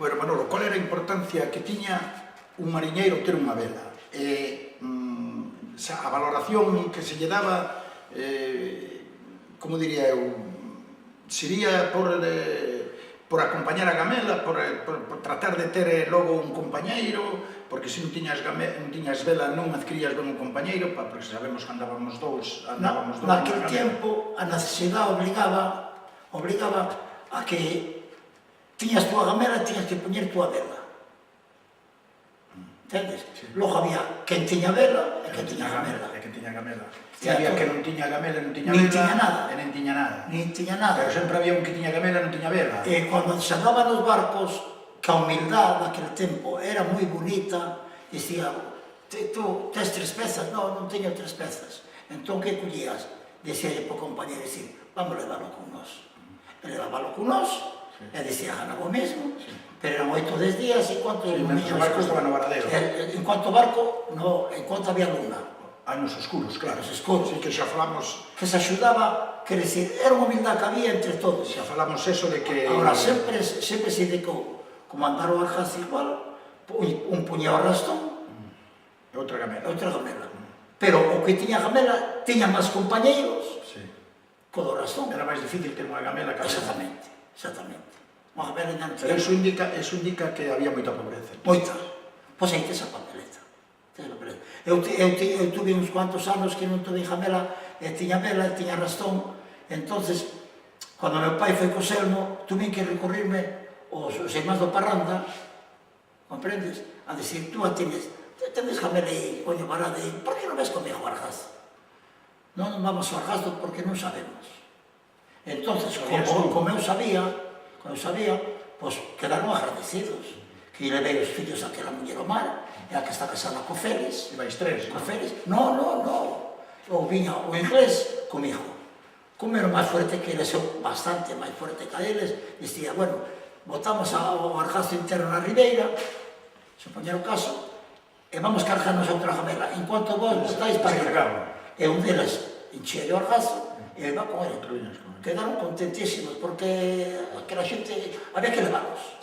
Bueno, Manolo, qual era a importancia que tiña un mariñeiro ter unha vela? A valoración que se lle daba, como diría eu, sería por acompañar a gamela, por tratar de ter logo un compañeiro, porque se non tiñas vela non adquirías ben un compañeiro, porque sabemos que andábamos dous. Naquele tempo a necesidade obligaba a que tiñas túa gamela e tiñas que poñer túa vela. Entendes? Logo había quen tiña vela e quen tiña gamela. E había que non tiña gamela e non tiña vela. E non tiña nada. Nin tiña nada. Pero sempre había un que tiña gamela e non tiña vela. E cando se andaba nos barcos, que a humildade naquele tempo era moi bonita, dicía, tú tes 3 pezas? Non, non teño 3 pezas. Entón, que collías? Dicíalle po compañero, dicir, vamos leválo con nós. E levábalo con nós, e dicía, ganaba o mesmo, pero eran 8 10 días, e cuanto... E o barco estaba no varadero. En cuanto barco, en cuanto había luna. Anos oscuros, claro. Os escuros. Que xa falamos... Que se axudaba, quer decir, era unha humildade que había entre todos. Xa falamos eso de que... Ahora, sempre se dedicou, como andar o arjaz igual, un puñado arrastón, e outra gamela. Pero o que tiña gamela, tiña máis compañeiros que o do arrastón. Era máis difícil ter unha gamela que a vela. Exactamente. Unha gamela en antes. Pero eso indica que había moita pobreza. Moita. Pois aí tes a papeleta. Eu tuve uns cuantos anos que non tuve gamela, e tiña vela, e tiña arrastón. Entonces, cando meu pai foi co Selmo, tuve que recorrerme os irmáns do Parranda, comprendes? A decir, tú a tenes gamela aí, coño varada aí, por que non ves comigo o argazo? Non vamos ao argazo porque non sabemos. Entonces, como eu sabía, pois quedaron agradecidos, que levei os fillos aquela muller ao mar, e a que está casada co Félix. E vais 3, non? Co Félix? Non. Ou viña o inglés comigo. Como era máis fuerte que eles, bastante máis fuerte que eles, dicía, bueno, botamos o argazo interno na ribeira, se poñer o caso, e vamos cargarnos a outra gamela. En cuanto vos botáis para arriba, e un deles enchea o argazo, e va con ele. Quedaron contentísimos, porque aquela xente había que levarlos.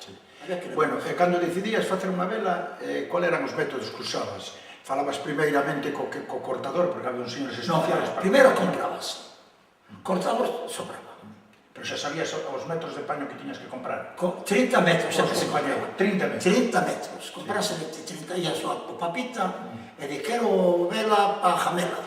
Bueno, e cando decidías facer unha vela, qual eran os métodos que usabas? Falabas primeiramente co cortador, porque había uns señores especiales. Non, primeiro comprabas. Cortador sobraba. Pero xa sabías os metros de paño que tiñas que comprar? 30 metros sempre se compraba. 30 metros. Comprase 30, ia súa papita, e de quero vela pa jamela.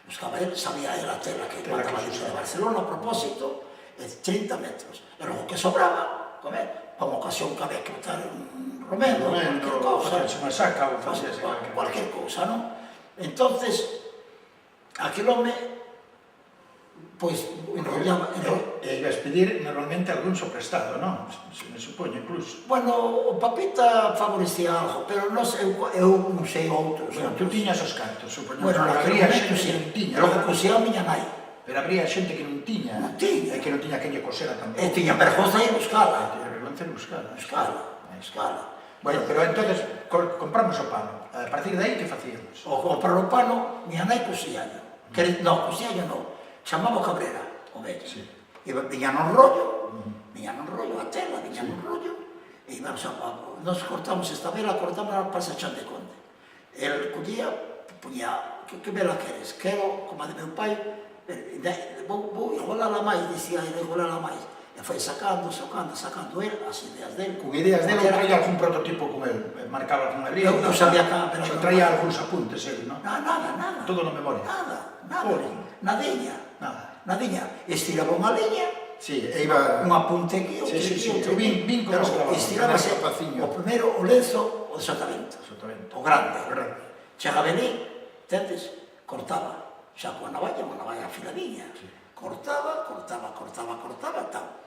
Buscaba ele, sabía ele a tela que mandaba de Barcelona a propósito, 30 metros. E logo que sobraba, para unha ocasión que había que botar un romendo, cualquier cousa, unha saca ou cualquier cousa, non? Entonces, aquel home, pois, enrollaba... E ibas pedir normalmente algún soprestado, non? Se me supoño, incluso. Bueno, o papita favorecía algo, pero eu non sei outros. Bueno, tú tiñas os cartos, supoño. Bueno, habría xente que non tiña. Logo cosía a miña nai. Pero habría xente que non tiña. Non tiña. E que non tiña quen lle cosera tampouco. E tiña vergonza de buscala. Tiña vergonza de buscala. Buscala. Bueno, pero entonces compramos o pano. A partir de aí, que facíamos? O comprar o pano, miña nai cosíaño. Non, cosíaño non. Chamaba Cabrera, o vello. E viña non rollo, a tela, viña non rollo, e íbamos nos cortamos esta vela, cortamos para Sachán de Conde. El collía, poñía, que vela queres? Quero, como a de meu pai, vou igualala máis, dicía ele, igualala máis. E foi sacando el, as ideas del. Con ideas del, ou traía algún prototipo con el? Marcaba con el libro? Eu sabía que... Xa traía algúns apuntes el, non? Nada. Todo na memoria? Nadiña. Estiraba unha liña, un apunte aquí, eu vin como estirábase o primeiro, o lenzo, o desatamento, o grande. Chegaba ali, entendes, cortaba, xa coa navalla, unha navalla afiladiña, cortaba, tal,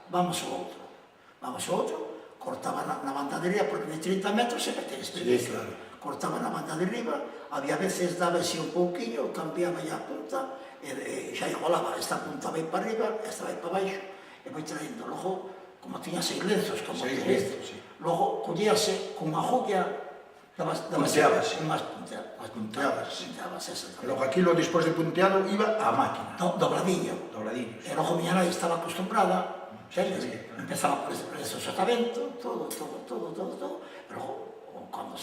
vamos ao outro, cortaba na banda de riba, porque de 30 metros sempre ten experiencia, cortaba na banda de riba, había veces dábase un pouquinho, cambiaba a punta, e xa igualaba, esta punta vai para arriba, esta vai para baixo, e vai traendo. Logo, como tiña 6 lenzos, como tiña este, logo collíase con unha joya, punteabas. E logo aquilo, despois de punteado, iba á máquina. Dobladillo. E logo miña nai estaba acostumbrada entendes? Empezaba por ese sotavento, todo, e logo, cando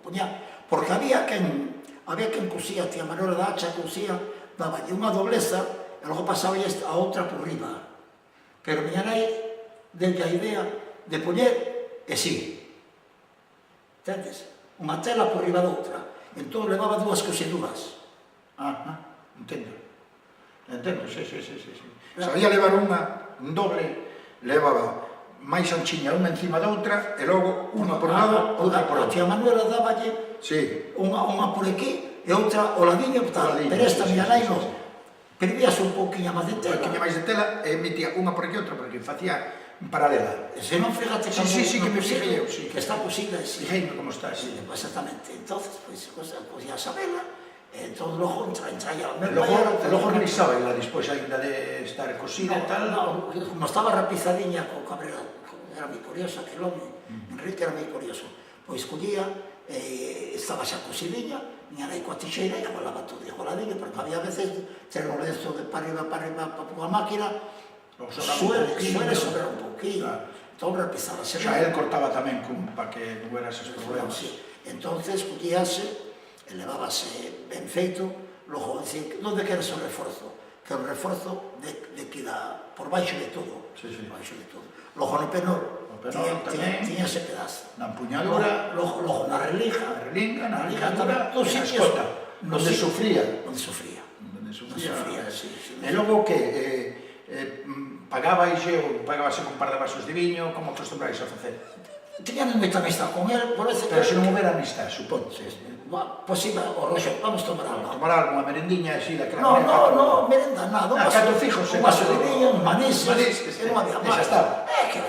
poñía, porque había quen cosía, tía Manuela da Hacha cosía, daballe unha dobleza, e logo pasaba a outra por riba. Pero miña nai deulle a idea de poñer e sí, entendes? Unha tela por riba doutra. Entón levaba dúas cosiduras. Entendo, sí. Sabía levar un doble, levaba máis anchiña unha encima da outra, e logo unha por un lado, outra por outro. A tía Manuela dáballe unha por aquí e outra ao ladiño, pero esta miña nai non. Pervíase un pouquinho máis de tela. Un pouquinho máis de tela e metía unha por aquí e outra por aquí, facía paralela. Se non, fíjate que que me fijei eu, que está cosida, fijeime como está, exactamente. Entonces, cosía esa vela, e entón logo entraía o meu pai. Logo revisaba ela despois ainda de estar cosida e tal. Como estaba rapizadiña co cabrera, era moi curioso aquel home, Enrique era moi curioso. Pois collía, estaba xa cosidinha, miña nai coa tixeira e agolaba todo igualadinho, porque había veces ter o lenzo de para arriba, para a máquina, suele sobrar un pouquinho, entón rapizabase. Xa él cortaba tamén para que non huera esos problemas. Entonces collíase e levábase ben feito, logo dicir, onde queres o reforzo? Que o reforzo de que dá por baixo de todo, baixo de todo. Logo no penor, tiña ese pedazo. Na empuñadura, logo na relija, na empuñadura, dos sitios onde sufría. Onde sufría, sí. E logo que pagábase con un par de vasos de viño, como acostumbrais a facer? Tiñan moita amistad con él, por eso... Pero se non houbera amistad, supón. Pois iba ao roxo, vamos tomar algo. Tomar algo, unha merendiña, así, daquela manera. No, merenda, nada. Un vaso de viño, un manís, que non había máis. Que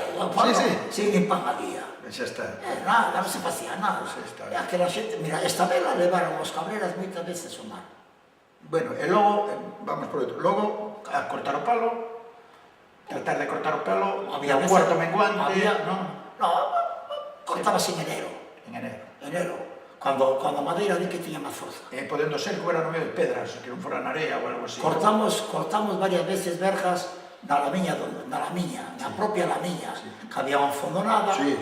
sin nin pan había. Xa está. Nada, non se facía nada. E aquela xente, mira, esta vela levaron os cabreras moitas veces ao mar. Bueno, e logo, vamos por outro, logo, a cortar o palo, tratar de cortar o palo, había un cuarto menguante, non? No, cortabas en enero. En enero. Cando a madeira di que tiña máis forza. Podendo ser que era no medio de pedras, que non fora na area ou algo así. Cortamos varias veces verjas na propia lamiña, que había unha fondonada. Sí,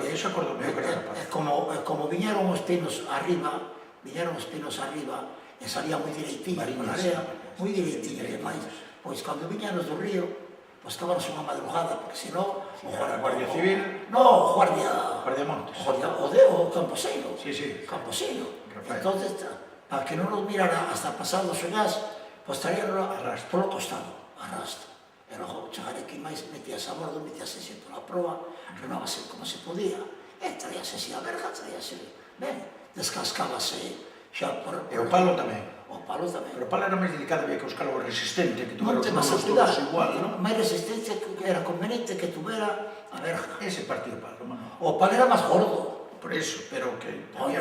eso acordo meu que era capaz. Como viñeron os pinos arriba, e salía moi direitinha na area, moi direitinha, demais. Pois cando viñanos do río, buscábanos unha madrugada, porque senón... A Guardia Civil... No, Guardia Montes. O Camposeiro. Sí. Camposeiro. Entón, para que non nos mirara hasta pasado o xogás, pois traíanlo polo costado, arrasto. E logo chegar aquí máis, metíase a bordo, metíase xe pola proa, renovase como se podía, e traíase así a verga, ben, descascábase xa por... E o palo tamén. O palo tamén. Pero o palo era máis delicado, había que buscar algo resistente, que tuvera os nodos todos igual, non? Máis resistencia que era conveniente que tuvera a verga. Ese partido o palo, non? O palo era máis gordo. Por eso, pero que... No,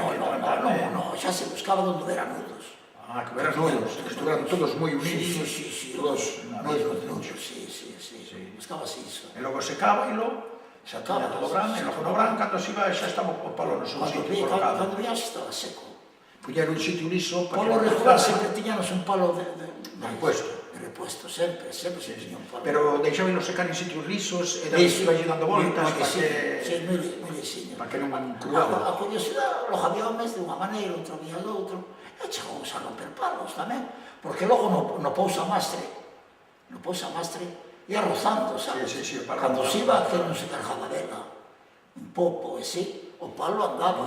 xa se buscaba onde hubiera nudos. Que hubiera nudos, que estuvieran todos moi unidos. Sí, todos nudos, sí. Buscabas iso. E logo secábailo, sacaba todo branco, e logo no branco, cando se iba, xa estaba o palo no seu sitio colocado. Cando viñas estaba seco. Puñar un sitio liso... Polo regular sempre tiñanos un palo de repuesto. De repuesto, sempre se tiña un palo. Pero deixábelo secar en sitios lisos e daí iba dando voltas para que... Sí, moi lixiño. Para que non cruaba. A curiosidade, logo había homes de unha maneira, outro había de outro, e chegamos a romper palos tamén, porque logo no pousamastre, ia rozando, sabes? Sí, o palo. Cando se iba, que non se cargaba vela, un pouco, e sí. O palo andaba,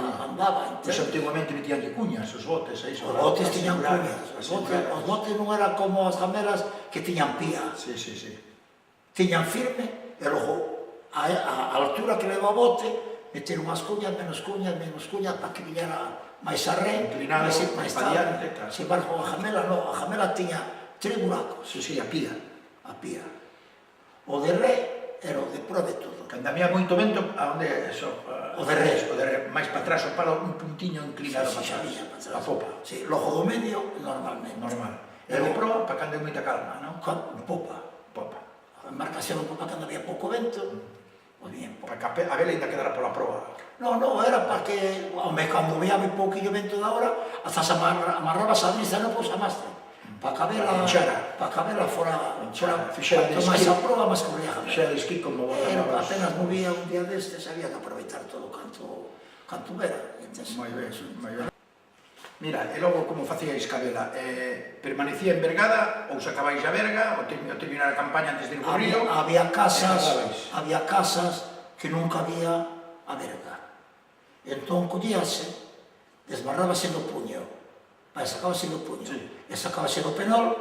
Pois antiguamente metíanlle cuñas, os botes, aí. Os botes tiñan cuñas, os botes non eran como as gamelas que tiñan pía. Sí. Tiñan firme, e logo, a altura que leva o bote, meter unhas cuñas, menos cuñas, para que viñera máis arre, inclinado, máis adiante. Se vas con a jamela, non, a jamela tiña 3 buracos. Sí, a pía. O de ré era o de pro de todo. Cando había moito vento, a onde o de ré, máis para atrás o palo, un puntiño inclinado para atrás, a popa. Sí, logo do medio, normalmente. Normal. E de pro, para cando hai moita calma, non? Popa. A embarcación popa cando había pouco vento, o bien popa. Para que a vela ainda quedara pola proa. No, era para que, cando veía moi pouquinho vento da hora, hasta se amarrabas a brisa no pousamastre. Para cabela fora quanto máis a proba, máis que volía Xa de esquí como apenas movía un día destes, había que aproveitar todo canto vera. Moi ben, moi ben. Mira, e logo como facíais cabela? Permanecía en Vergada ou sacabais a Berga, ou terminar a campaña antes de ir ao río? Había casas que nunca había a Berga. Entón collíase, desbarrábase no puño, sacábase no puño, e sacábase no penol,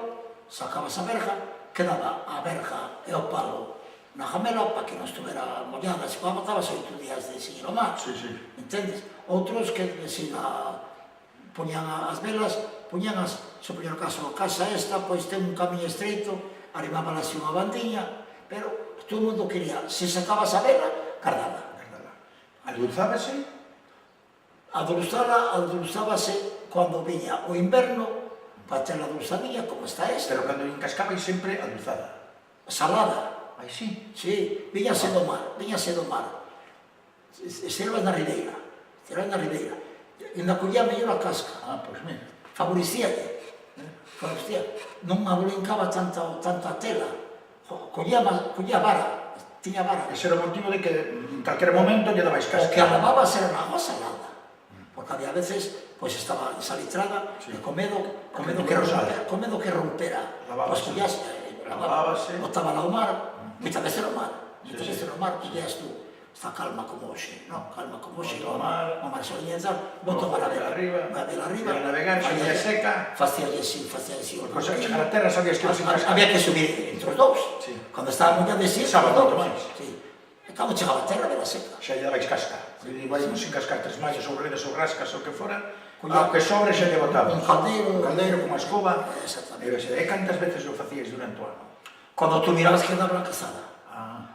sacábase a Berga, quedaba a Berga e o palo na jamela para que non estuvera mollada, se botábase 8 días de sin ir ao mar, entendes? Outros que poñían as velas, se poñían o caso, a casa esta, pois ten un camiño estreito, arrimábala así unha bandiña, pero todo o mundo quería, se sacabas a vela, cardala. Adulzábase? Adulzábase cando viña o inverno, para ter a dulzadilla, como está esta. Pero cando encascabais sempre adulzada? Salada. Ai, sí? Sí, viñase do mar. Estelvas na ribeira. E na collía mellor a casca. Pois mira. Favorecíalle. Non abolincaba tanta tela. Collía vara. Tiña vara. Ese era o motivo de que en calquer momento lle dabais casca. O que alababas era unha agua salada. Porque había veces, pois estaba salitrada, e comedo que rompera. Pois collías, botaba ao mar, moitas veces ao mar. Collías tú. Está calma como hoxe, non? Calma como hoxe, o mar se orienta, boto para ver arriba, para navegar, se lle seca. Facía así. Pois ao chegar a terra sabías que ibas encascar. Había que subir entre os dous. Cando estaba mollada de sábado máis. E cando chegaba a terra, era seca. Xa lle dabais casca. Vais encascar 3 mallas ou redes ou rascas ou que fora, ao que sobre xa lle botaba. Un caldeiro, con a escoba. Exactamente. E cantas veces o facíais durante o ano? Cando tú mirabas que daba a casada.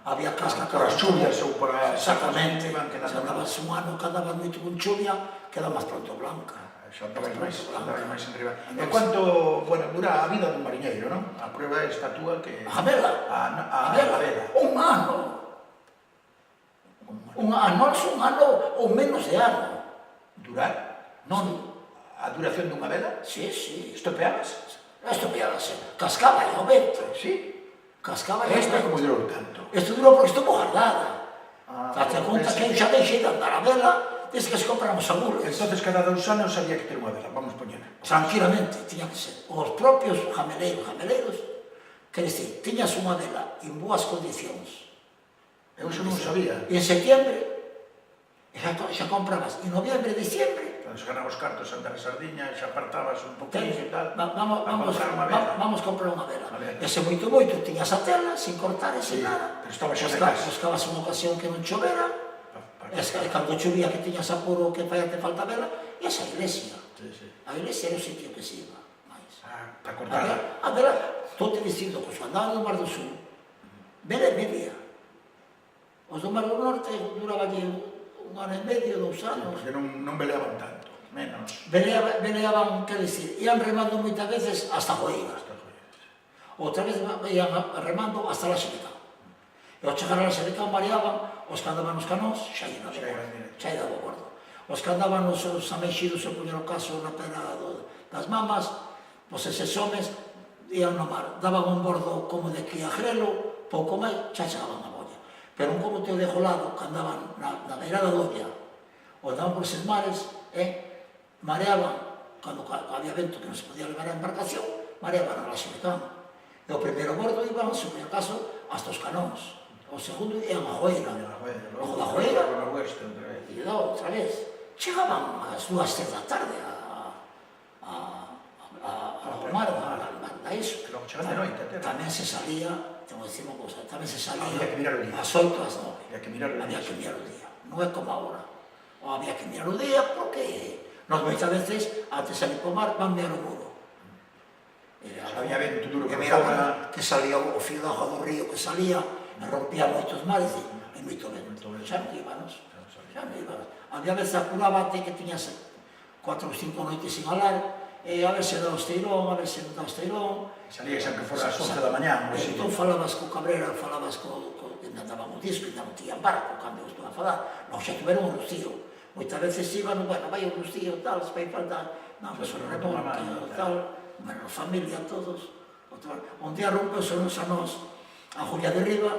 Había casca por as chuvias ou por as... Exactamente. Se andabas un ano que andabas moito con chuvia, queda máis pronto blanca. Xa andabais máis en riba. E quanto, dura a vida dun mariñeiro, non? A prueba esta túa que... A vela? A vela. Un ano. Un ano ou menos de ano. Durar? Non. A duración dunha vela? Sí. Estopeabas? Estopeabase. Cascaba o vento. Sí? Cascaba esta como durou tanto? Isto durou porque estuvo guardada. Date conta que eu xa deixei de andar a vela desde que se compramos a mulas. Entonces cada 2 anos había que ter unha vela, vamos poñer. Tranquilamente, tiña que ser. Os propios jameleiros, quer dizer, tiñas unha vela en boas condicións. Eu iso non sabía. E en septiembre, xa comprabas. En noviembre, diciembre, se ganabas cartos a andar a Sardiña, xa apartabas un poquinho e tal. Vamos comprar unha vela. E se moito, tiñas a tela, sin cortar e sin nada. Pero estaba xa de casa. Buscabas unha ocasión que non chovera, e cando chovía que tiñas apuro que te falta vela, e esa iglesia. A iglesia era o sitio que se iba. Para cortarla. A vela, estou te dicindo que se andaba no Mar do Sul, vela e media. Os do Mar do Norte duraban un ano e medio, 2 anos. Porque non veleaban tanto, menos. Veleaban, quer dicir, ian remando moitas veces hasta Joiga. Outra vez ian remando hasta la Xerecá. E ao chegar a la Xerecá mareaban, os que andaban nos canóns, xa iban ao bordo. Os que andaban nos amexidos, se puñeron o caso na pedra das mamas, pois eses homes ian no mar, daban un bordo como de aquí a Grelo, pouco máis, xa chegaban a Molla. Pero un como teo de Jolado, que andaban na beirada da Olla, ou andaban por eses mares, mareaban, cando había vento que non se podía levar a embarcación, mareaban a la Xerecá. E o primeiro bordo iban, se foi acaso, hasta os canóns. O segundo iban a Joeira. Ojo da Joeira, e outra vez. Chegaban ás 2, 3 da tarde ao mar, a iso. Tamén se salía, tengo que dicir unha cosa, tamén se salía ás 8, ás 9. Había que mirar o día. Non é como agora. Había que mirar o día porque nos moitas veces, antes de salir para o mar, van mirar o muro. Había vento duro por fora. Que salía o fío de agua do río que salía, e rompía moitos mares e moito vento. Xa non íbanos. Había veces apuraba até que tiñas 4 ou 5 noites sin alar, e a ver se dá o esteirón, a ver se non dá o esteirón. Salías aunque fora as 11 da mañá. Entón falabas co Cabrera, falabas que andaban o disco, e non tiñan barco, cando estou a falar. Non, xa tuveron un rocío. Moitas veces iban, vai o rocío, tal, se vai faltar, non, pues o remonte, tal. bueno, familia, todos. Un día rompeuse nos a nós a Julia de Riba,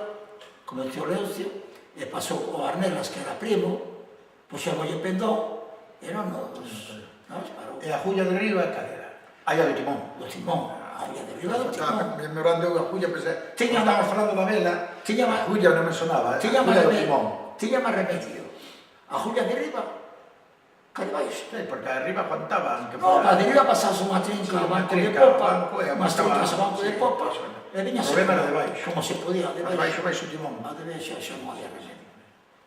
como o tío Leoncio, e pasou o Arnelas, que era primo, puxémolle pendón, e non nos parou. E a Julia de Riba, cal era? Aí a do Timón. Do Timón, a Julia de Riba do Timón. Estaba memorando a Julia, pensei, Tiña estaba falando da vela, a Julia non me sonaba, a Julia do Timón. Tiña máis remedio. A Julia de Riba, que de baixo. Sí, porque arriba aguantaban que No, a de Riba pasase unha trinca ao banco de popa, unhas trincas ao banco de popa, e viñase como se podía, de baixo. Baixo Timón. A de baixo xa non había remedio.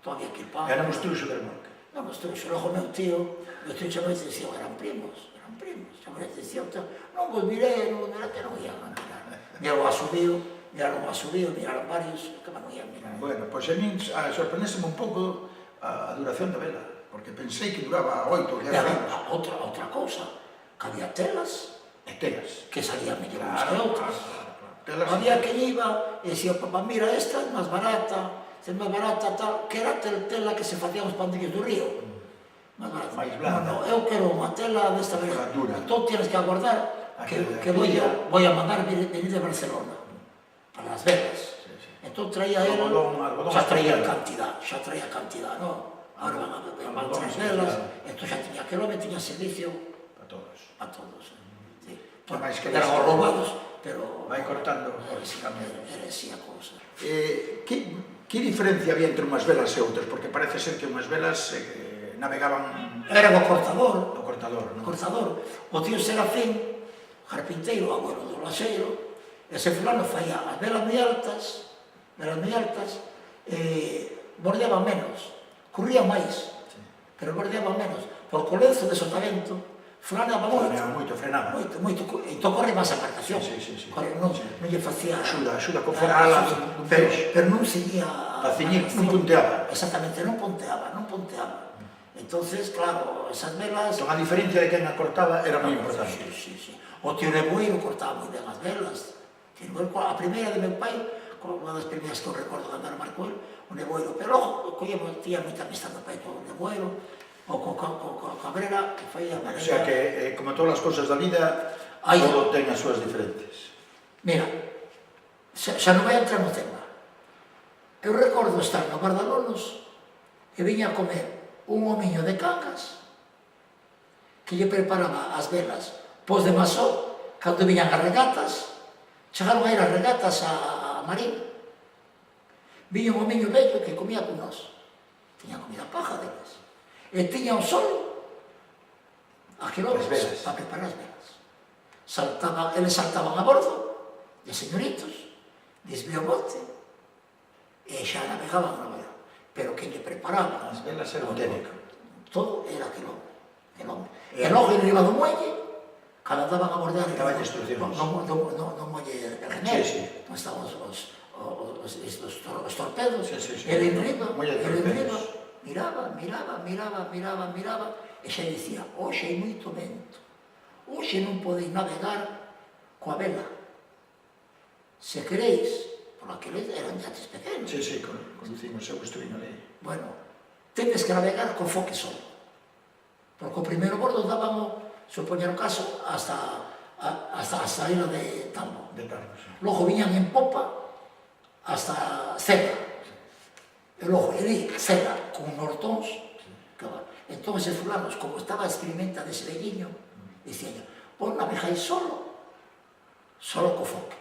Todavía que el pan. Era mostruxo del monte. Non, mostruxo. Logo meu tío xa me dicía, eran primos. Xa me dicía, non volviré, que non ian a mirar. Miraron a subiu, miraron varios, que non ian mirar. Bueno, pois a min sorprendéseme un pouco a duración da vela, porque pensei que duraba 8 ou 10 anos. Outra cousa, que había telas E telas. que salían mellores que outras. Telas. Había que iba e dicía, papá, mira, esta é máis barata, tal, que era tela que se facían os pandillos do río. Máis barata. Mais blanda. No, eu quero unha tela desta vela. Dura. Entón tienes que aguardar que voy a mandar venir de Barcelona para as velas. Entón traía él, xa traía cantidad, non? Ahora van a mandar as velas, entón xa tiña kilómetro, tiña servicio a todos. Eran os roubados, pero... Vai cortando. Era así a cousa. Que diferencia había entre unhas velas e outras? Porque parece ser que unhas velas navegaban... Era o cortador. O cortador, non? O tío Serafín, carpinteiro, abuelo do laxeiro, ese fulano faía as velas moi altas, bordeaban menos, corría máis, pero bordeaban menos. Por o lenzo de sotavento, frenaba moito. Frenaba. Moito. Entón corre máis a embarcación. Non lle facía... Axuda, con fora ala dun peixe. Pero non seguía... Para ciñir, non punteaba. Exactamente, non punteaba. Entonces, claro, esas velas... Entón, a diferencia de quen a cortaba era moi importante. Sí. O tío Neboiro cortaba moi ben as velas. A primeira de meu pai, unha das primeiras que eu recordo de andar a Marcoel, o Neboiro. Pero logo, tiña moita amistad do pai con o Neboiro, ou co Cabrera, que foi a maneira... O sea que, como todas as cousas da vida, todo ten as súas diferentes. Mira, xa non vai entrar no tema. Eu recordo estar no Guardalonos e viña a comer un homiño de cangas que lle preparaba as velas pos de Masó, cando viñan as regatas, chegaron a ir as regatas a Marín. Viña un homiño bello que comía con nós. Tiña comida paja deles. E tiña o sol a kilómetros para preparar as velas. Eles saltaban a bordo de señoritos, desvía o bote, e xa navegaban na vela. Pero quen lle preparaba as velas era o técnico. Todo era aquel hombre. E logo en riba do muelle, cando andaban a bordear, daban instruccións. Non muelle de René, non estaban os torpedos, ele en riba, miraba, e xa dicía, hoxe hai moito vento, hoxe non podeis navegar coa vela. Se queréis, por aqueles eran yates pequenos. Sí, conducimos eu que estuve ali. Bueno, tedes que navegar con foque solo, porque o primeiro bordo daban, supoñer o caso, hasta a isla de Tambo. Logo viñan en popa hasta Cega. E logo, Cega, con nortóns. Entón, eses fulanos, como estaba a experimenta dese velliño, dicían, vos navegáis solo co foque.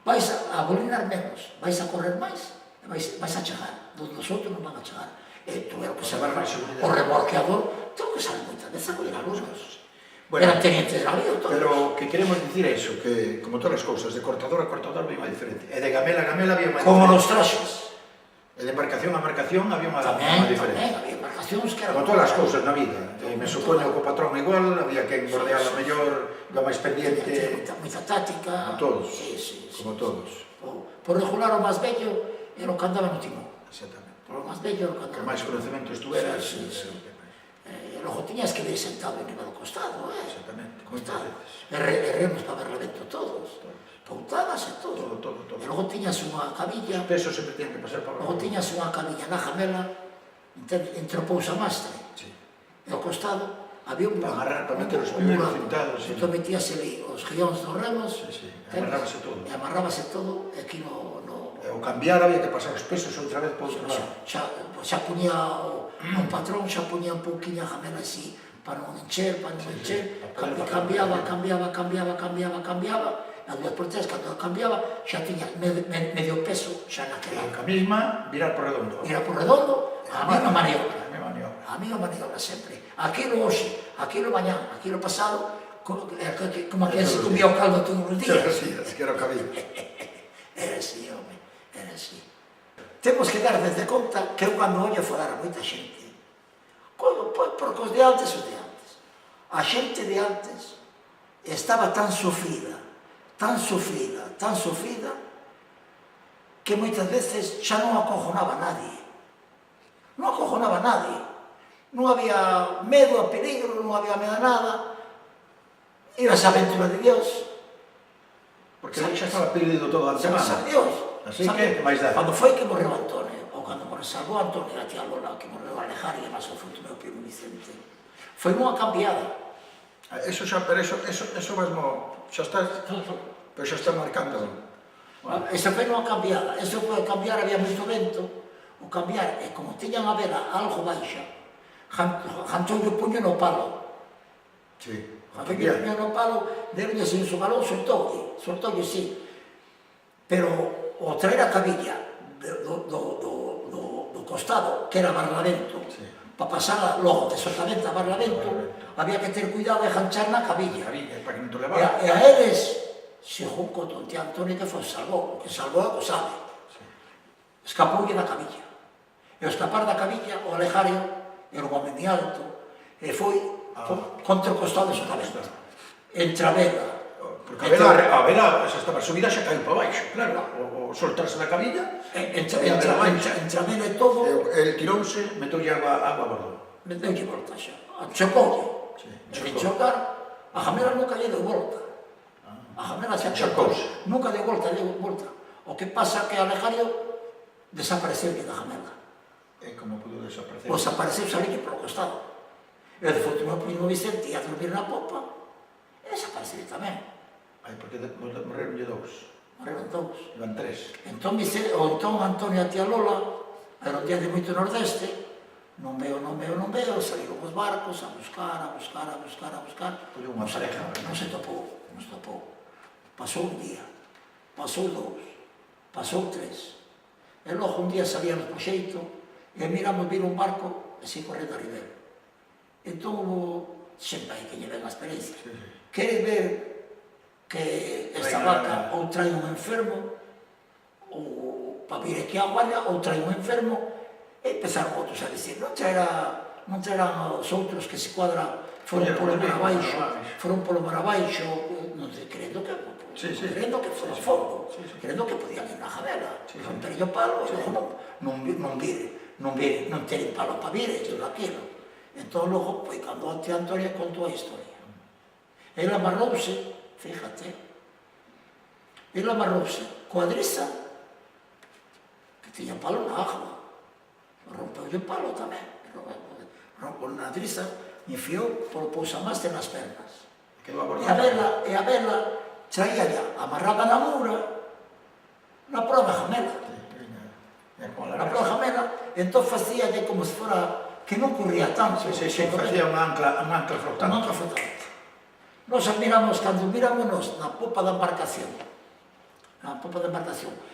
Vais a bolinar menos, vais a correr máis, e vais a chegar. Dos outros non van a chegar. E tuveron que saber o remorqueador, tengo que saber moitas veces a colher alumnos. Eran tenientes de navío todos. Pero que queremos dicir é iso, que como todas as cousas, de cortador a cortador había unha diferencia. E de gamela a gamela había unha diferencia. Como nos traxes. E de embarcación a embarcación había unha diferencia. Tamén, había embarcacións que eran... Como todas as cousas na vida. Me supoño que o patrón igual, había que bordear a mellor, iba máis pendiente... Moita táctica... Como todos. Sí. Como todos. Por regular o máis bello era o que andaba no timón. Exactamente. Por o máis bello era o que andaba. Que máis conhecementos tuveras... Sí. Logo tiñas que ir sentado en do costado, Exactamente, moitas veces. E remos para ver levento todos. Pautadas e todo. Todo. E logo tiñas unha cabilla... Os pesos sempre tiñan que pasar para... Logo tiñas unha cabilla na jamela entre o pousamastre e o costado, había un Para meter os primeiros cintados. entón metíase ali os guións dos remos, Amarrábase todo. e amarrábase todo, e aquí no O cambiar había que pasar os pesos outra vez por outro lado. xa puña o patrón, xa puña un pouquinho a jamela así, para non encher, cambiaba, a 2x3, cando cambiaba, xa tiña medio peso xa naquela. A mesma, virar por redondo. Virar por redondo, a mesma maniobra. A A mesma maniobra sempre. Aquilo hoxe, aquilo mañán, aquilo pasado, como que se comía o caldo todos os días. Sí, que era o cabello. Era así, home, era así. Temos que dar desde conta que eu cando ollo falar a moita xente, porque os de antes, a xente de antes estaba tan sofrida, que moitas veces xa non acojonaba nadie. Non acojonaba nadie. Non había medo a peligro, non había medo a nada. Ibas a aventura de Dios. Porque xa estaba perdido todo a semana. Sabe Dios. Así que, máis dá. Cando foi que morreu Antonio, ou cando salvou Antonio a tía Lola, que morreu a Alejar e máis ao fruto meu primo Vicente, foi unha cambiada. Eso mesmo, xa está, pero xa está marcando. Esa foi unha cambiada. Eso foi cambiar, había moito vento. O cambiar, e como tiñan a vela algo baixa, jantou-lle o puño no palo. Sí. Jantou-lle o puño no palo, deronlle sin su galón, soltoulle, sí. Pero o traer a cabilla do costado, que era Barlavento, para pasar logo de Sotavento a Barlavento, había que ter cuidado de janchar na cabilla. Para que non te levara. E a eles, según con tonte Antonio, que foi salvou, o que salvou é o que sabe. Escapoulle da cabilla. E o escapar da cabilla, o Alejario, era un home moi alto, e foi contra o costado de Sotavento. Entre a vela. Porque a vela, xa estaba subida, xa caiu para baixo, claro. O soltarse da cabilla, entre a vela e todo, el tirouse, metoulle agua a bordo. meteulle volta xa. Chocoulle. E chocar, a jamela nunca lle deu volta. A jamela xa Chocouse. Nunca deu volta, O que pasa que Alejario desapareceu da jamela. E como pudo desaparecer? Pois apareceu salille polo costado. E de foto meu primo Vicente ia dormir na popa e desapareceu tamén. Ai, porque morreronlle dous. Morreron dous. Iban tres. Entón Antonio a tía Lola, era un día de moito nordeste, non veo, saíron os barcos a buscar. Foi unha pareja. Non se topou. Pasou un día, pasou dous, pasou tres. E logo un día salíamos po xeito e miramos vir un barco e se correndo a ribera. Entón, sempre hai que lle ven a experiencia. Quere ver que esta vaca ou trae un enfermo, ou para vir aquí a guardia, ou trae un enfermo, e empezaron outros a dicir, non traerán os outros que se cuadra, foron polo mar abaixo, non sei, crendo que fora fogo, crendo que podían ir na jamela, romperlle o palo, e logo non teren palo para vir, e todo aquilo. Entón, logo, pois, cando a tía Antonia contou a historia. Ela amarrouse, fíjate, coa adresa, que tiña palo na agua, rompeulle o palo tamén, rompeu na adresa, enfiou polo pousamastre nas pernas. E a vela traía ya amarrada na mura, na proa da jamela. Na proa da jamela, entón facíalle como se fora que non corría tanto. Facía unha ancla flotante. Unha ancla flotante. Nos admiramos, cando mirámonos na popa da embarcación,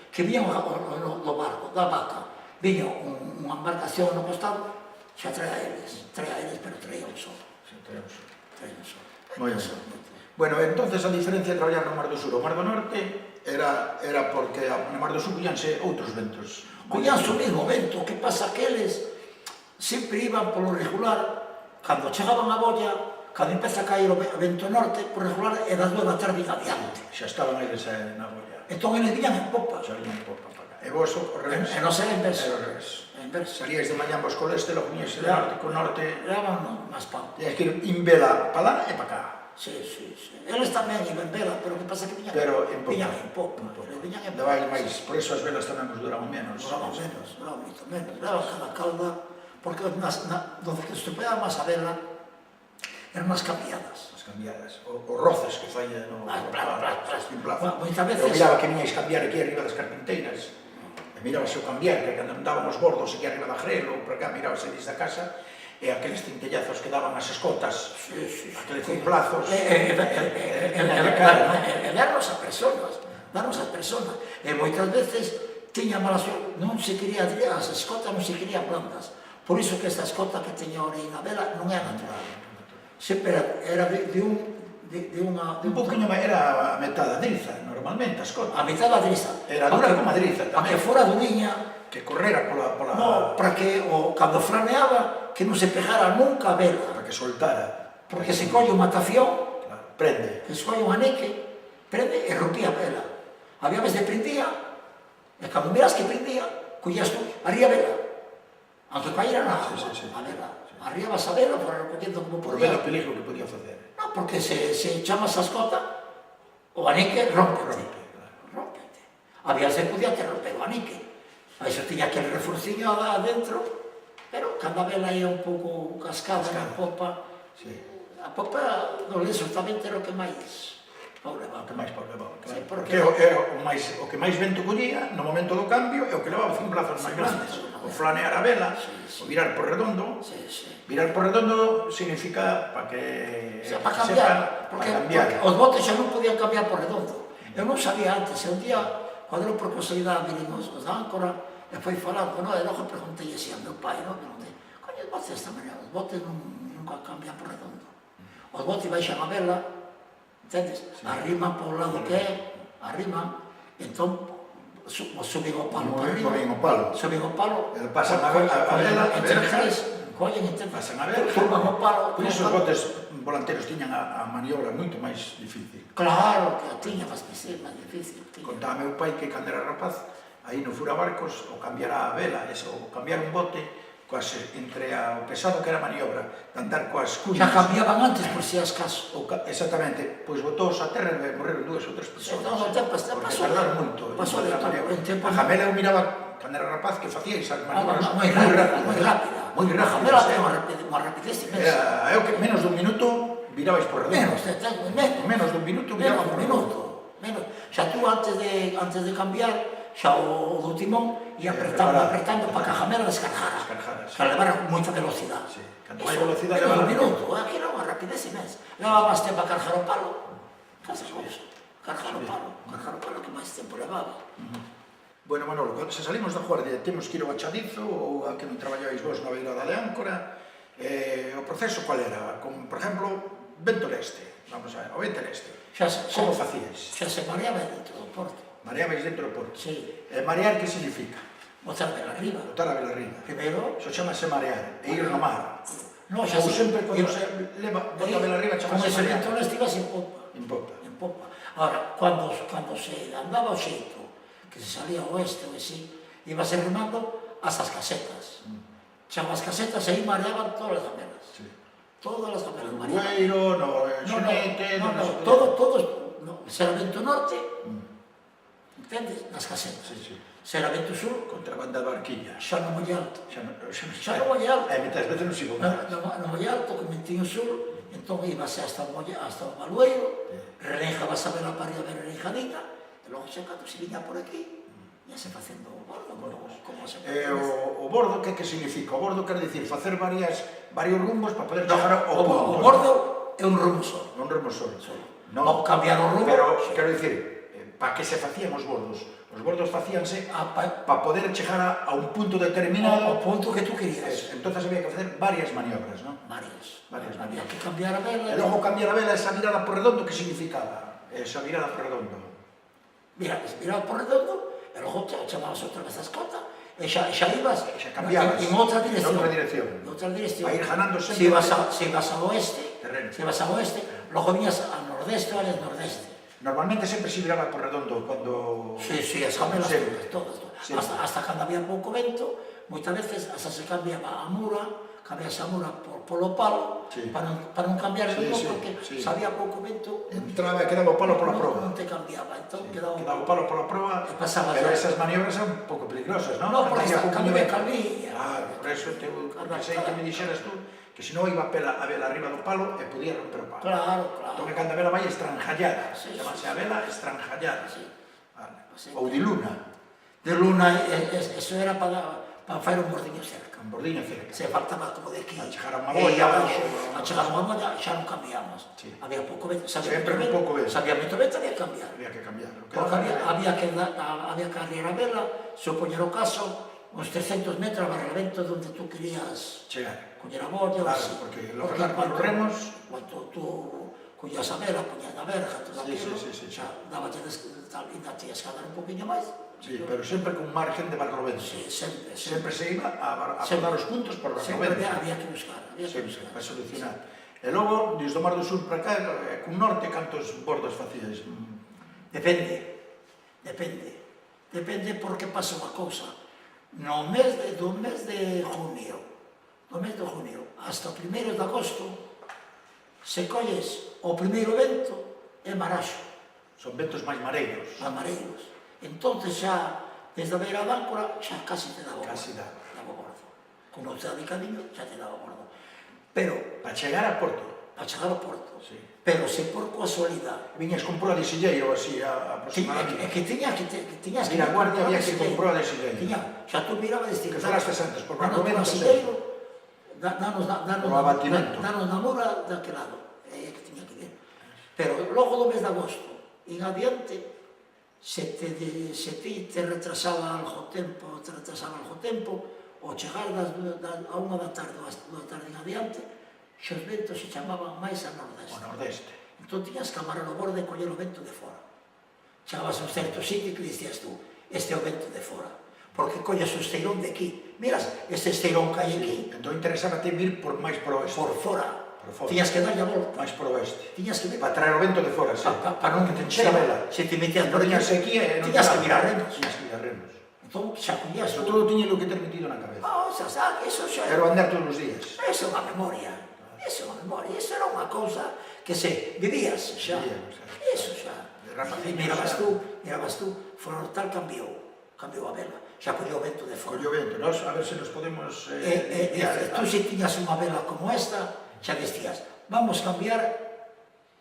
que viña no barco, da vaca, viña unha embarcación no costado, xa traía eles, pero traía un solo. Moi ben. Bueno, entonces a diferencia de traballar no Mar do Sur ou Mar do Norte era porque no Mar do Sur cuíanse outros ventos. Cuíanse o mesmo vento, o que pasa que eles sempre iban polo regular, cando chegaban a bolla, cando empeza a caer o vento norte, por regular é das 2 da tarde adiante. Xa estaban eles na bolla. Entón eles viñan en popa. Xa viñan en popa para cá. E vos o revés. E non era en verso. Salíais de mañán vos coleste, logo viñais de norte con norte. Eraban máis pau. Tenías que ir en vela para lá e para cá. Sí. Eles tamén iban en vela, pero o que pasa que viñan en popa. Daba máis, por eso as velas tamén vos duraban menos. Duraban moito menos. Daba cada calda, porque donde que estupeaba máis a vela, eran as cambiadas. As cambiadas, os roces que fai no Bueno, moitas veces... Eu miraba que viñais cambiar aquí arriba das carpinteiras, e miraba se o cambiar, que cando andaban os bordos aquí arriba da grelo, por acá miraba se desde a casa, e aqueles tintellazos que daban as escotas, aqueles cimplazos, E darnos a personas. E moitas veces tiña mala sorte, non se quería, as escotas non se querían blandas. Por iso que esta escota que teña ahora aí na vela non é natural. Sempre era de unha... un poquinho máis, era a metade adriza, normalmente, a escota. A mitad da driza. Era dura como adriza Para que tamén. fora duriña, Que correra pola... no, para que cando flaneaba, que non se pegara nunca a vela. Para que soltara. Porque se colle un matafión, Claro, prende. que se colle un aneque, prende e rompía a vela. Había vez de prendía, e cando miras que prendía, collías tú, arría a vela. Aunque caíra na agua, a vela. Arriabas a vela, por recollendo como Por ver podía. o peligro que podía facer. No, porque se chamas a escota, o aneque rómpete. Rómpete. Había se podía que romper o aneque. A iso tiña aquele reforciño adentro, pero cando a vela ia un pouco cascada na popa, a popa non soltamente era o que máis problemaba. O que máis problemaba, claro. Sí, porque o que máis vento collía no momento do cambio é o que levaba cimplazos máis grandes. O flanear a vela, o virar por redondo. Virar por redondo significa para que para cambiar, porque os botes xa non podían cambiar por redondo. Eu non sabía antes, e un día, cando eu por casualidade vinimos os da Áncora, e foi falando, e logo preguntei así ao meu pai, preguntei, coño, os botes esta maneira, os botes nunca cambian por redondo. Os botes baixan a vela, entendes? Arriman por un lado que é, arriman, entón suben o palo para arriba, suben o palo, pasan a vela, entre tres, collen, entende? Pasan a vela, turban o palo. Por iso os botes volanteros tiñan a maniobra moito máis difícil. Claro que a tiña máis difícil. Contaba meu pai que cando era rapaz, aí no furabarcos, o cambiar a vela, o cambiar un bote, entre o pesado que era a maniobra, de andar coas cuñas... Xa cambiaban antes, por si as caso. Exactamente, pois botoos a terra e morreron 2 ou 3 persoas. Porque tardaron moito. A jamela eu miraba, cando era rapaz, que facía esas maniobras moi rápida. Moi rápida. A jamela ten unha rapidez inmensa. Eu que menos dun minuto virabais por redondo. Menos dun minuto virabais por redondo. Xa tú, antes de cambiar, xa o do timón ia apretando para que a jamela descargara. Para levar moita velocidade. Canto máis velocidade leva un minuto. Aquí era unha rapidez inmensa. Levaba máis tempo a cargar o palo. Cargar o palo que máis tempo levaba. Bueno, Manolo, se salimos da Guardia, temos que ir ao Achadizo ou a que non traballáis vos na beirada de Áncora. O proceso qual era? Por exemplo, vento leste. Vamos a ver, o vento leste. Como facíais? Xa se mareaba dentro do porto. Mareabais dentro do porto? Sí. Marear que significa? Botar a vela arriba. Botar a vela arriba. Primeiro... Iso chamase marear, e ir no mar. No, xa ou sempre cando se bota a vela arriba chamase marear. Como ese vento leste ibas en popa. En popa. Ahora, cando se andaba o xeito, que se salía ao oeste ou así, ibas remando hasta as casetas. Chamas casetas e aí mareaban todas as gamelas. Todas as gamelas mareaban. Bueiro, no xonete... Todos, se era vento norte, entendes? Nas casetas. Se era vento sur, contra a banda de barquilla. Xa non moi alto. Xa non moi alto. E metas veces non sigo máis. Non moi alto, que mentín o sur, entón ibas hasta o Balueiro, relenjabas a vela para ir a ver a renjadina, e logo xa cando se viña por aquí, ia se facendo o bordo, como se facendo. O bordo, que significa? O bordo quer dicir facer varios rumbos para poder chegar ao punto. O bordo é un rumbo só. Un rumbo só. Non cambiar o rumbo. Pero, quero dicir, para que se facían os bordos? Os bordos facíanse para poder chegar a un punto determinado. O punto que tú querías. Entón había que facer varias maniobras, non? Varias. Había que cambiar a vela. E logo cambiar a vela, esa virada por redondo, que significaba? Esa virada por redondo. Mira, virada por redondo, e logo chamabas outra vez a escota, e xa ibas. Xa cambiabas. En outra dirección. En outra dirección. A ir ganando sempre. Se ibas ao oeste, logo viñas ao nordeste ou ao nordeste. Normalmente sempre se viraba por redondo cando... Sí, as gamelas todas. Hasta cando había pouco vento, moitas veces hasta se cambiaba a mura, polo palo, para non cambiar de novo, porque se había pouco vento... Entraba e quedaba o palo pola proa. Non te cambiaba, entón quedaba o palo pola proa, pero esas maniobras son un pouco peligrosas, non? Non, porque cando me calvía. Por eso, sei que me dixeras tú, que senón iba a vela arriba do palo e podía romper o palo. Claro, Entón que claro. cando a vela vai estranjallada, Sí, chamase sí, a vela estranjallada. Sí. Vale. Sí. Ou de luna, De luna, eso era para facer un bordiño cerca. un bordiño cerca. Se faltaba como de aquí. A chegar a unha boia, A chegar a unha boia xa non cambiamos. Sí. Había pouco vento. Sempre un pouco vento. Sabía moito vento, había que cambiar. Había que cambiar. Porque había que arriar a vela, se o poñer o caso, uns 300 metros a barramento donde tú querías chegar. coñer a boia. Claro, así. porque los remos... Cuando tú collías a vela, poñías a verja, todo Sí, aquilo, sí. xa daballe ainda tías que dar un poquinho máis. Sí, pero sempre con margen de barlovento. Sí, sempre. Sempre se iba a Sempre. dar os puntos por Sempre barlovento. había que buscar. Sempre, para solucionar. E logo, desde o Mar do Sur para cá, cun norte, cantos bordos facíais? Depende porque pasa unha cousa. Do mes de junio hasta o 1 de agosto, se colles o primeiro vento é maraxo, Son ventos máis mareiros. mareiros. Entonces xa, desde a beira da áncora, xa casi te daba Casi bordo. daba. Daba bordo. Con outra de camiño, xa te daba bordo. Pero, Para chegar a Porto. para chegar ao porto, Sí. pero se por casualidade, Viñas con proa de silleiro, así, é aproximadamente. que tiñas que Ir a guardia había que silleiro. con proa de silleiro. Xa tú mirabas e Que falaste antes, por barlovento, danos o abatimento. na mura daquel lado, é que tiña que ver. Pero logo do mes de agosto, en adiante, se te retrasaba algo tempo, o chegar a unha da tarde ou a 2 da tarde en adiante, xa os ventos se chamaban máis a O nordeste. nordeste. Entón tiñas que amarrar o borde e coller o vento de fora. Chegabas a un certo sitio que dicías tú, este é o vento de fora. Porque colles o esteirón de aquí. Miras, este esteirón que hai aquí, Entón interesaba te vir por máis por oeste. por fora. Por fora. Tiñas que darlle a volta. Máis por oeste. Tiñas que ver. Para traer o vento de fora, sí. Para non que te enchera a vela. Se te metías Non tiñas sequía e non tiñas que tiraba. mirar remos. Tiñas que mirar remos. Entón, xa collías Eso todo tiña lo que ter metido na cabeza. Xa sabe, eso xa Era o andar todos os días. Eso é unha memoria. Eso era unha cousa que se vivías xa. Vivíamos, xa. Eso xa. De rapaciño, Mirabas tú, Forontal cambiou a vela. Xa colleu o vento de fora. Collo vento. Nos, a ver se nos podemos... Tú se tiñas unha vela como esta, xa decías, vamos cambiar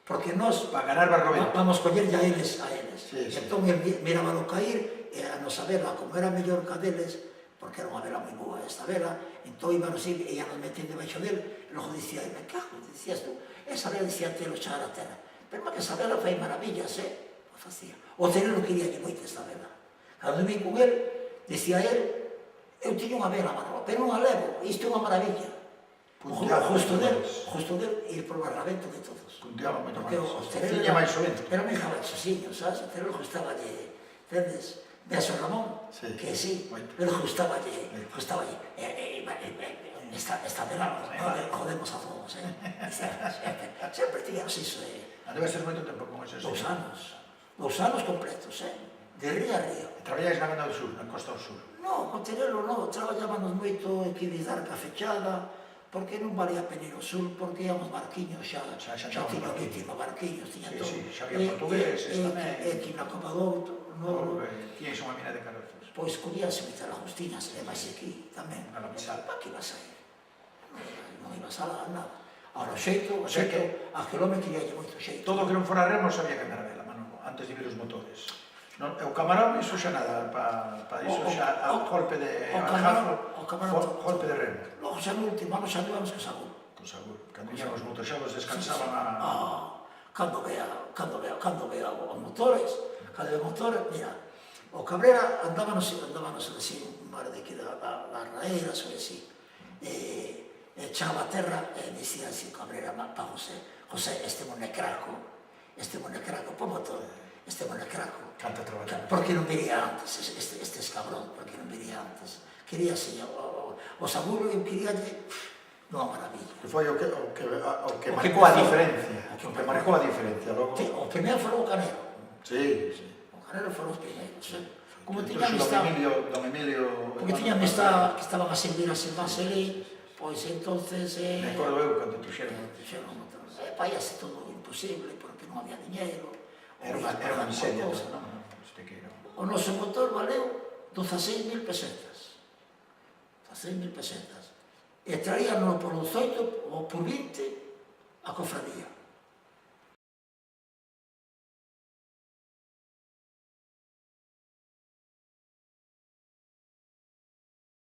porque nós Para ganar barlovento. vamos collerlle a eles. Sí, sí. Entón, mirábalo cair, e a nosa vela, como era mellor que a deles, porque era unha vela moi boa esta vela, entón íbamos ir e íamos metendo baixo del, e logo dicía, me cago, dicías tú, esa vela dicía telo chegar a terra, pero que esa vela fai maravillas, Pois facía. O Terelo quería que moito esta vela. Cando vim con el, dicía el, eu tiño unha vela, Manolo, pero non a levo, isto é unha maravilla. Justo del ir por o barramento de todos. Punteaba moito Porque máis. o Terelo Tiña máis o vento. era moi jabachosinho, sabes? O Terelo gustaballe, entendes? Ves o Ramón, Sí. que sí, Moito. pero gustaballe. Esta vela jodemos a todos, Sempre tiñamos iso, Debe ser moito tempo con ese. 2 anos. 2 anos completos, de río a río. Traballáis na Banda do Sur, na Costa do Sur. No, con Terelo non, traballábamos moito aquí de dar cafechada, porque non valía a pena ir ao sur, porque íamos barquiños xa Xa tiña estaban vítima, barquiños, tiña Sí, todo. sí, xa había portugueses tamén. E aquí na Copa do Outo, Tiñais unha mina de carozos. pois collíase meter a Agustinas, e máis aquí tamén. A la pisada. Pa que ibas a ir? Non ibas a nada. Ahora, o xeito, sea que- a quilómetro ia moito xeito. Todo que non fora remos había que andar a vela, Manolo, antes de vir os motores. Non, e o camarón, iso xa nada, para iso xa a golpe de aljazo, golpe de remo. Logo xa no último ano xa íbamos que Sagur. Con Sagur, cando ían os motoxavos descansaban a... Cando vea os motores, mira, o Cabrera andábanos así, un mar de aquí das raeiras ou así, echaba a terra e dicía así, Cabrera, pa José, este monecraco, po motor, este monecraco, Canta traballando. por que non viría antes, este escabrón, por que non viría antes? Quería, señor, o Sagur, eu quería unha maravilla. Que foi o que marcou a diferencia. O que marcou a diferencia. Logo... O primeiro foi o Canero. Sí, sí. O Canero foron os primeiros, Como Entón, tiña amistad, Don Emilio... porque tiña amistad que estaban a servir a Silvás ali, pois entonces... Me acordo eu cando tuxeron. Paíase todo imposible, porque non había diñeiro. Era unha miseria, non? Este que era... O noso motor valeu 16.000 pesetas. 16.000 pesetas. e traíanlo por 18 ou por 20 a cofradía.